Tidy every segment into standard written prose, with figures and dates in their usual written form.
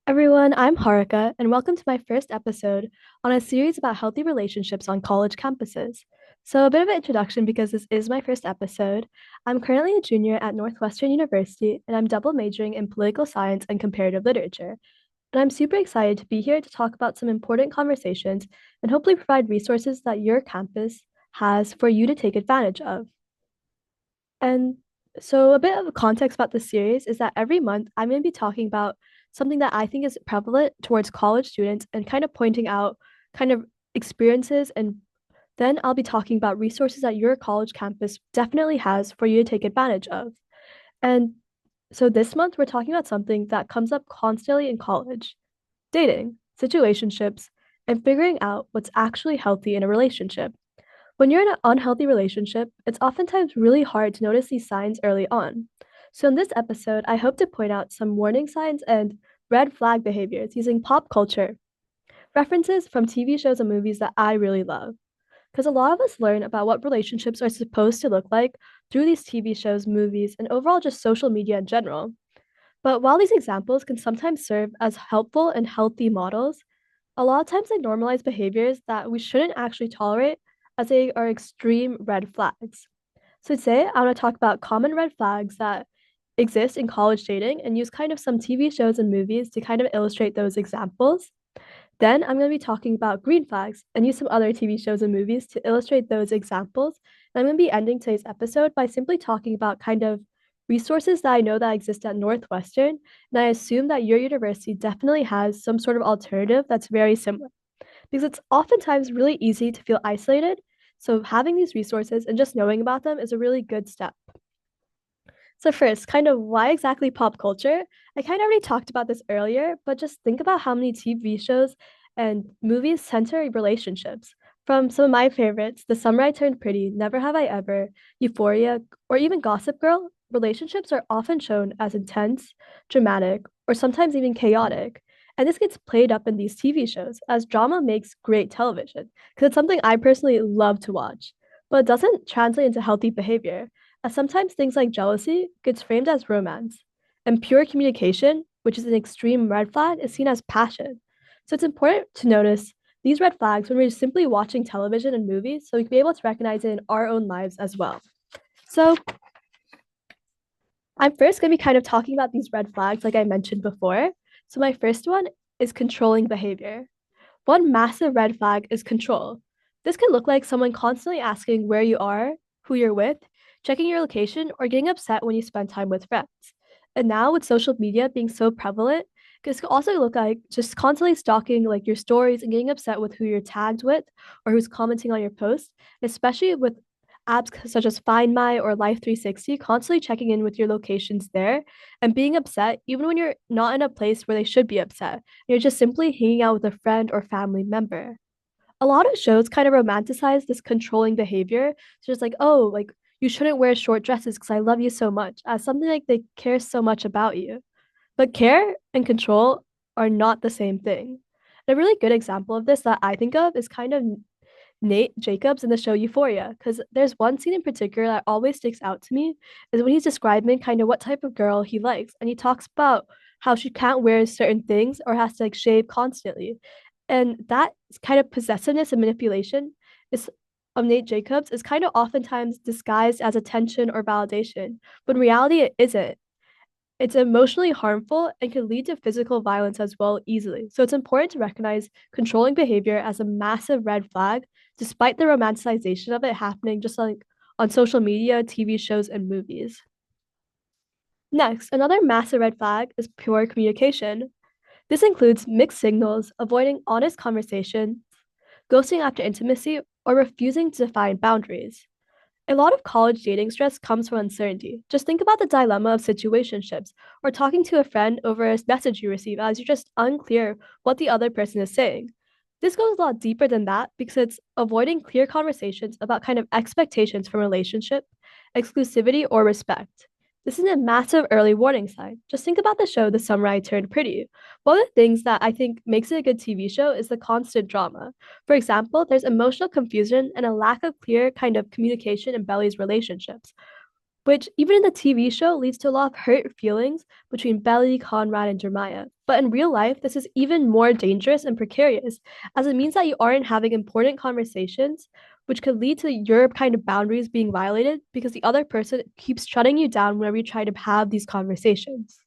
Everyone, I'm Haarika, and welcome to my first episode on a series about healthy relationships on college campuses. So, a bit of an introduction because this is my first episode. I'm currently a junior at Northwestern University, and I'm double majoring in political science and comparative literature. And I'm super excited to be here to talk about some important conversations and hopefully provide resources that your campus has for you to take advantage of. And so, a bit of context about this series is that every month I'm going to be talking about something that I think is prevalent towards college students and kind of pointing out kind of experiences. And then I'll be talking about resources that your college campus definitely has for you to take advantage of. And so, this month we're talking about something that comes up constantly in college: dating, situationships, and figuring out what's actually healthy in a relationship. When you're in an unhealthy relationship, it's oftentimes really hard to notice these signs early on. So, in this episode, I hope to point out some warning signs and red flag behaviors using pop culture references from TV shows and movies that I really love. Because a lot of us learn about what relationships are supposed to look like through these TV shows, movies, and overall just social media in general. But while these examples can sometimes serve as helpful and healthy models, a lot of times they normalize behaviors that we shouldn't actually tolerate as they are extreme red flags. So today I want to talk about common red flags that exist in college dating and use kind of some TV shows and movies to kind of illustrate those examples. Then I'm going to be talking about green flags and use some other TV shows and movies to illustrate those examples. And I'm going to be ending today's episode by simply talking about kind of resources that I know that exist at Northwestern. And I assume that your university definitely has some sort of alternative that's very similar because it's oftentimes really easy to feel isolated. So having these resources and just knowing about them is a really good step. So first, kind of why exactly pop culture? I kind of already talked about this earlier, but just think about how many TV shows and movies center relationships. From some of my favorites, The Summer I Turned Pretty, Never Have I Ever, Euphoria, or even Gossip Girl, relationships are often shown as intense, dramatic, or sometimes even chaotic. And this gets played up in these TV shows as drama makes great television, because it's something I personally love to watch, but it doesn't translate into healthy behavior as sometimes things like jealousy gets framed as romance, and pure communication, which is an extreme red flag, is seen as passion. So it's important to notice these red flags when we're simply watching television and movies so we can be able to recognize it in our own lives as well. So I'm first going to be kind of talking about these red flags, like I mentioned before. So my first one is controlling behavior. One massive red flag is control. This can look like someone constantly asking where you are, who you're with, checking your location, or getting upset when you spend time with friends. And now with social media being so prevalent, this can also look like just constantly stalking like your stories and getting upset with who you're tagged with or who's commenting on your post, especially with apps such as Find My or Life 360, constantly checking in with your locations there and being upset even when you're not in a place where they should be upset. You're just simply hanging out with a friend or family member. A lot of shows kind of romanticize this controlling behavior. So just like, oh, like you shouldn't wear short dresses because I love you so much, as something like they care so much about you. But care and control are not the same thing. And a really good example of this that I think of is kind of Nate Jacobs in the show Euphoria, because there's one scene in particular that always sticks out to me is when he's describing kind of what type of girl he likes. And he talks about how she can't wear certain things or has to like shave constantly. And that kind of possessiveness and manipulation is of Nate Jacobs is kind of oftentimes disguised as attention or validation, but in reality it isn't. It's emotionally harmful and can lead to physical violence as well easily. So it's important to recognize controlling behavior as a massive red flag, despite the romanticization of it happening just like on social media, TV shows, and movies. Next, another massive red flag is poor communication. This includes mixed signals, avoiding honest conversation, ghosting after intimacy, or refusing to define boundaries. A lot of college dating stress comes from uncertainty. Just think about the dilemma of situationships or talking to a friend over a message you receive as you're just unclear what the other person is saying. This goes a lot deeper than that because it's avoiding clear conversations about kind of expectations from relationship, exclusivity, or respect. This is a massive early warning sign. Just think about the show The Summer I Turned Pretty. One of the things that I think makes it a good TV show is the constant drama. For example, there's emotional confusion and a lack of clear kind of communication in Belly's relationships. which even in the TV show leads to a lot of hurt feelings between Belly, Conrad, and Jeremiah. But in real life, this is even more dangerous and precarious, as it means that you aren't having important conversations, which could lead to your kind of boundaries being violated because the other person keeps shutting you down whenever you try to have these conversations.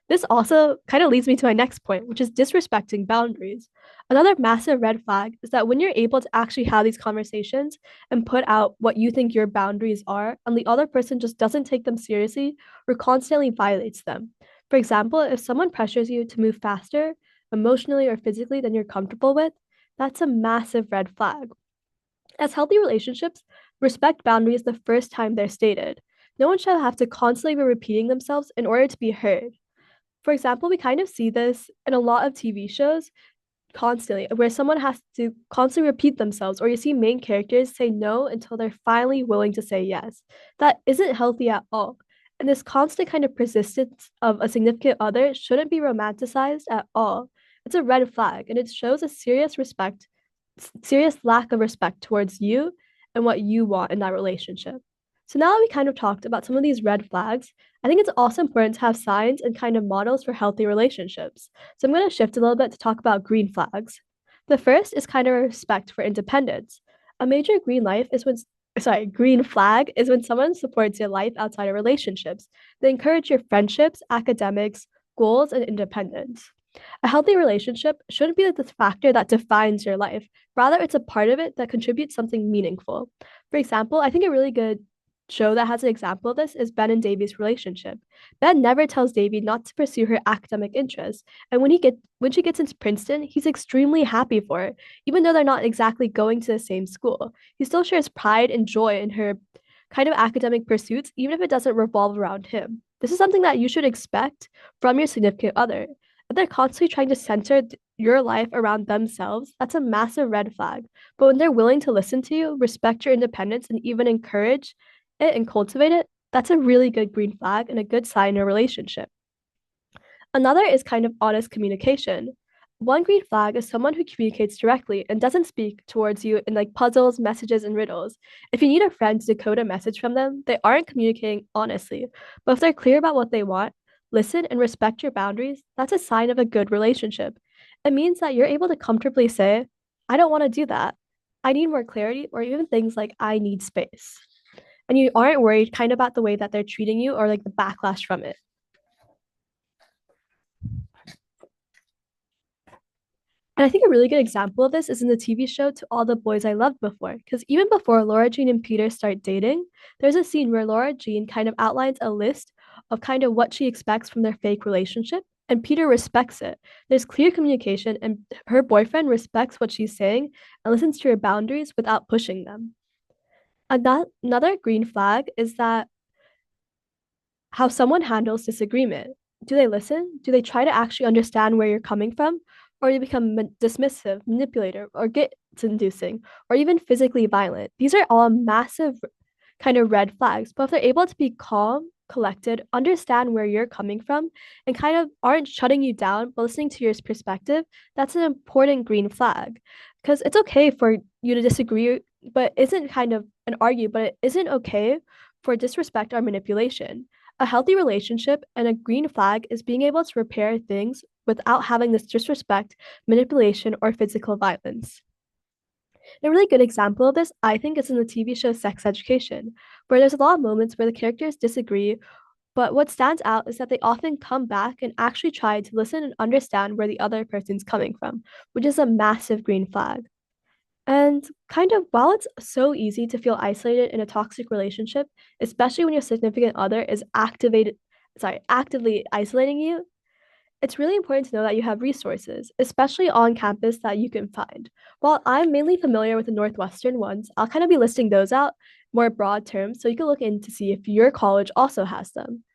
This also kind of leads me to my next point, which is disrespecting boundaries. Another massive red flag is that when you're able to actually have these conversations and put out what you think your boundaries are, and the other person just doesn't take them seriously or constantly violates them. For example, if someone pressures you to move faster, emotionally or physically, than you're comfortable with, that's a massive red flag. As healthy relationships, respect boundaries the first time they're stated. No one should have to constantly be repeating themselves in order to be heard. For example, we kind of see this in a lot of TV shows constantly, where someone has to constantly repeat themselves, or you see main characters say no until they're finally willing to say yes. That isn't healthy at all. And this constant kind of persistence of a significant other shouldn't be romanticized at all. It's a red flag, and it shows a serious lack of respect towards you and what you want in that relationship. So now that we kind of talked about some of these red flags, I think it's also important to have signs and kind of models for healthy relationships. So I'm going to shift a little bit to talk about green flags. The first is kind of respect for independence. A major green flag is when someone supports your life outside of relationships. They encourage your friendships, academics, goals, and independence. A healthy relationship shouldn't be the factor that defines your life. Rather, it's a part of it that contributes something meaningful. For example, I think a really good show that has an example of this is Ben and Davy's relationship. Ben never tells Davy not to pursue her academic interests, and when she gets into Princeton, he's extremely happy for her, even though they're not exactly going to the same school. He still shares pride and joy in her kind of academic pursuits, even if it doesn't revolve around him. This is something that you should expect from your significant other. If they're constantly trying to center your life around themselves, that's a massive red flag. But when they're willing to listen to you, respect your independence, and even encourage it and cultivate it, that's a really good green flag and a good sign in a relationship. Another is kind of honest communication. One green flag is someone who communicates directly and doesn't speak towards you in like puzzles, messages, and riddles. If you need a friend to decode a message from them, they aren't communicating honestly. But if they're clear about what they want, listen, and respect your boundaries, that's a sign of a good relationship. It means that you're able to comfortably say, I don't want to do that. I need more clarity, or even things like I need space. And you aren't worried kind of about the way that they're treating you or like the backlash from it. And I think a really good example of this is in the TV show To All the Boys I Loved Before. Because even before Laura Jean and Peter start dating, there's a scene where Laura Jean kind of outlines a list of kind of what she expects from their fake relationship, and Peter respects it. There's clear communication, and her boyfriend respects what she's saying and listens to her boundaries without pushing them. Another green flag is that how someone handles disagreement. Do they listen? Do they try to actually understand where you're coming from? Or do you become dismissive, manipulator, or get inducing, or even physically violent? These are all massive kind of red flags. But if they're able to be calm, collected, understand where you're coming from, and kind of aren't shutting you down, but listening to your perspective, that's an important green flag. Because it's okay for you to disagree, but isn't kind of an argue, but it isn't okay for disrespect or manipulation. A healthy relationship and a green flag is being able to repair things without having this disrespect, manipulation, or physical violence. A really good example of this, I think, is in the TV show Sex Education, where there's a lot of moments where the characters disagree, but what stands out is that they often come back and actually try to listen and understand where the other person's coming from, which is a massive green flag. And kind of while it's so easy to feel isolated in a toxic relationship, especially when your significant other is actively isolating you, it's really important to know that you have resources, especially on campus, that you can find. While I'm mainly familiar with the Northwestern ones, I'll kind of be listing those out more broad terms so you can look in to see if your college also has them.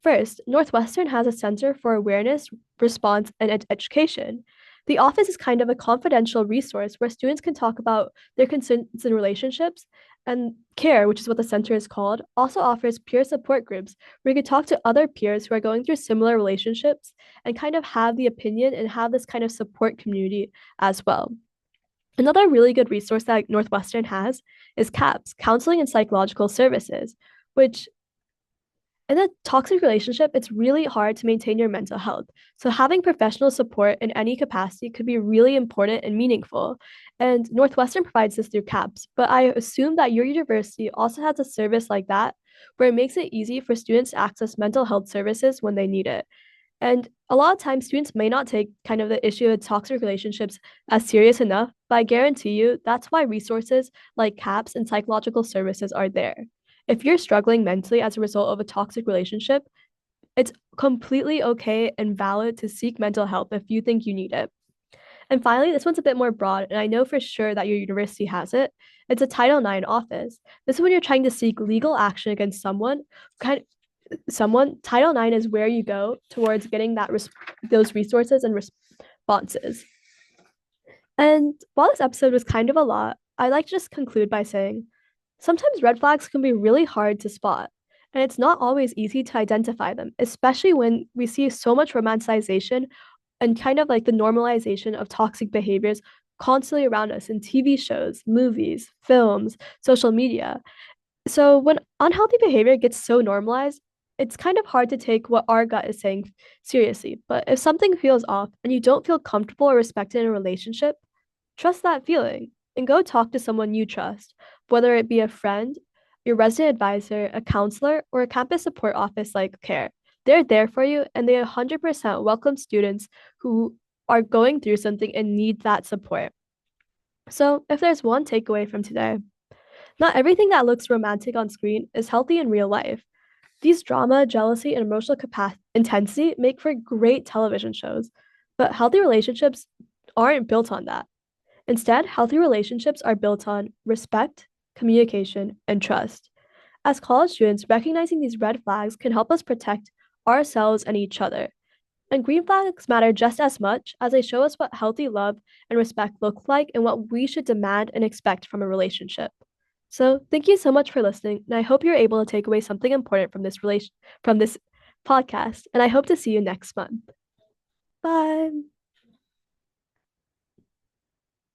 First, Northwestern has a Center for Awareness, Response, and Education. The office is kind of a confidential resource where students can talk about their concerns in relationships, and CARE, which is what the center is called, also offers peer support groups where you can talk to other peers who are going through similar relationships and kind of have the opinion and have this kind of support community as well. Another really good resource that Northwestern has is CAPS, Counseling and Psychological Services, which In a toxic relationship, it's really hard to maintain your mental health. So, having professional support in any capacity could be really important and meaningful. And Northwestern provides this through CAPS, but I assume that your university also has a service like that where it makes it easy for students to access mental health services when they need it. And a lot of times, students may not take kind of the issue of toxic relationships as serious enough, but I guarantee you that's why resources like CAPS and psychological services are there. If you're struggling mentally as a result of a toxic relationship, it's completely okay and valid to seek mental help if you think you need it. And finally, this one's a bit more broad, and I know for sure that your university has it. It's a Title IX office. This is when you're trying to seek legal action against someone. Title IX is where you go towards getting those resources and responses. And while this episode was kind of a lot, I'd like to just conclude by saying sometimes red flags can be really hard to spot, and it's not always easy to identify them, especially when we see so much romanticization and kind of like the normalization of toxic behaviors constantly around us in TV shows, movies, films, social media. So when unhealthy behavior gets so normalized, it's kind of hard to take what our gut is saying seriously. But if something feels off and you don't feel comfortable or respected in a relationship, trust that feeling and go talk to someone you trust, whether it be a friend, your resident advisor, a counselor, or a campus support office like CARE. They're there for you and they 100% welcome students who are going through something and need that support. So, if there's one takeaway from today, not everything that looks romantic on screen is healthy in real life. These drama, jealousy, and emotional intensity make for great television shows, but healthy relationships aren't built on that. Instead, healthy relationships are built on respect, communication, and trust. As college students, recognizing these red flags can help us protect ourselves and each other. And green flags matter just as much as they show us what healthy love and respect look like and what we should demand and expect from a relationship. So, thank you so much for listening, and I hope you're able to take away something important from this podcast, and I hope to see you next month. Bye.